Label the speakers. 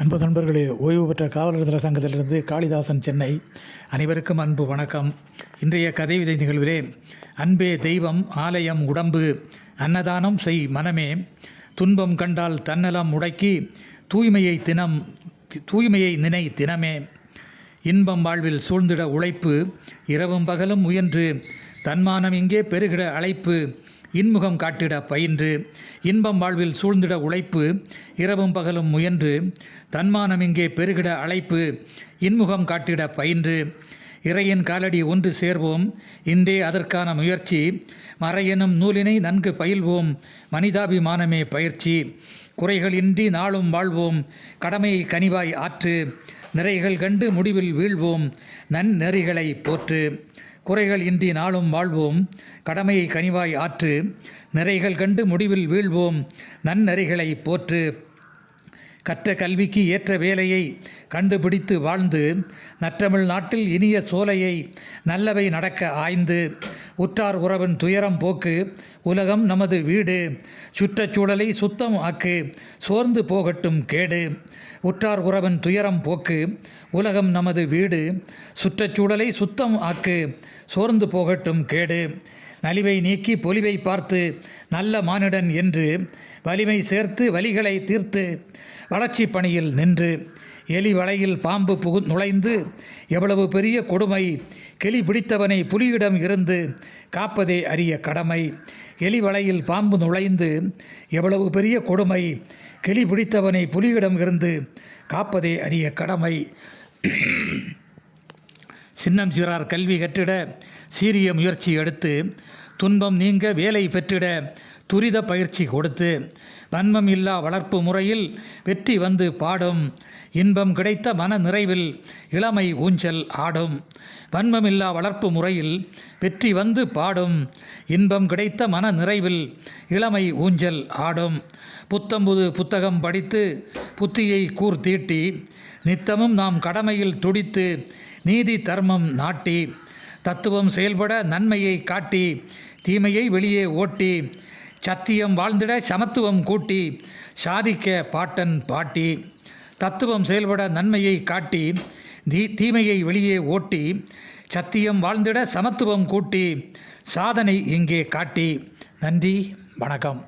Speaker 1: அன்பு நண்பர்களே, ஓய்வு பெற்ற காவலர் சங்கத்திலிருந்து காளிதாசன், சென்னை. அனைவருக்கும் அன்பு வணக்கம். இன்றைய கதை விதை நிகழ்விலே, அன்பே தெய்வம், ஆலயம் உடம்பு, அன்னதானம் செய் மனமே, துன்பம் கண்டால் தன்னலம் உடக்கி தூய்மையை நினை தினமே, இன்பம் வாழ்வில் சூழ்ந்திட உழைப்பு, இரவும் பகலும் முயன்று தன்மானம் இங்கே பெருகிட அழைப்பு, இன்முகம் காட்டிட பயின்று, இன்பம் வாழ்வில் சூழ்ந்திட உழைப்பு, இரவும் பகலும் முயன்று தன்மானம் இங்கே பெருகிட அழைப்பு, இன்முகம் காட்டிட பயின்று, இறையின் காலடி ஒன்று சேர்வோம், இன்றே அதற்கான முயற்சி, மறையெனும் நூலினை நன்கு பயில்வோம், மனிதாபிமானமே பயிற்சி, குறைகள் இன்றி நாளும் வாழ்வோம், கடமையை கனிவாய் ஆற்று, நிறைகள் கண்டு முடிவில் வீழ்வோம், நன்னெறிகளை போற்று, குறைகள் இன்றி நாளும் வாழ்வோம், கடமையை கனிவாய் ஆற்று, நிறைகள் கண்டு முடிவில் வீழ்வோம், நன்னெறிகளை போற்று, கற்ற கல்விக்கு ஏற்ற வேலையை கண்டுபிடித்து வாழ்ந்து, நற்றமிழ் நாட்டில் இனிய சோலையை நல்லவை நடக்க ஆய்ந்து, உற்றார் உறவின் துயரம் போக்கு, உலகம் நமது வீடு, சுற்றுச்சூழலை சுத்தம் ஆக்கு, சோர்ந்து போகட்டும் கேடு, உற்றார் உறவின் துயரம் போக்கு, உலகம் நமது வீடு, சுற்றுச்சூழலை சுத்தம் ஆக்கு, சோர்ந்து போகட்டும் கேடு, நலிவை நீக்கி பொலிவை பார்த்து நல்ல மானிடன் என்று, வலிமை சேர்த்து வலிகளை தீர்த்து வளர்ச்சி பணியில் நின்று, எலி வலையில் பாம்பு நுழைந்து எவ்வளவு பெரிய கொடுமை, கெளி பிடித்தவனை புலியிடம் இருந்து காப்பதே அரிய கடமை, எலி வலையில் பாம்பு நுழைந்து எவ்வளவு பெரிய கொடுமை, கெளி பிடித்தவனை புலியிடம் இருந்து காப்பதே அரிய கடமை, சின்னம் சிறார் கல்வி கற்றிட சீரிய முயற்சி எடுத்து, துன்பம் நீங்க வேலை பெற்றிட துரித பயிற்சி கொடுத்து, வன்மம் இல்லா வளர்ப்பு முறையில் வெற்றி வந்து பாடும், இன்பம் கிடைத்த மன நிறைவில் இளமை ஊஞ்சல் ஆடும், வன்மமில்லா வளர்ப்பு முறையில் வெற்றி வந்து பாடும், இன்பம் கிடைத்த மன நிறைவில் இளமை ஊஞ்சல் ஆடும், புத்தம்புது புத்தகம் படித்து புத்தியை கூர்தீட்டி, நித்தமும் நாம் கடமையில் துடித்து நீதி தர்மம் நாட்டி, தத்துவம் செயல்பட நன்மையை காட்டி தீமையை வெளியே ஓட்டி, சத்தியம் வாழ்ந்திட சமத்துவம் கூட்டி சாதிக்க பாட்டன் பாட்டி, தத்துவம் செயல்பட நன்மையை காட்டி தீமையை வெளியே ஓட்டி, சத்தியம் வாழ்ந்திட சமத்துவம் கூட்டி சாதனை இங்கே காட்டி. நன்றி, வணக்கம்.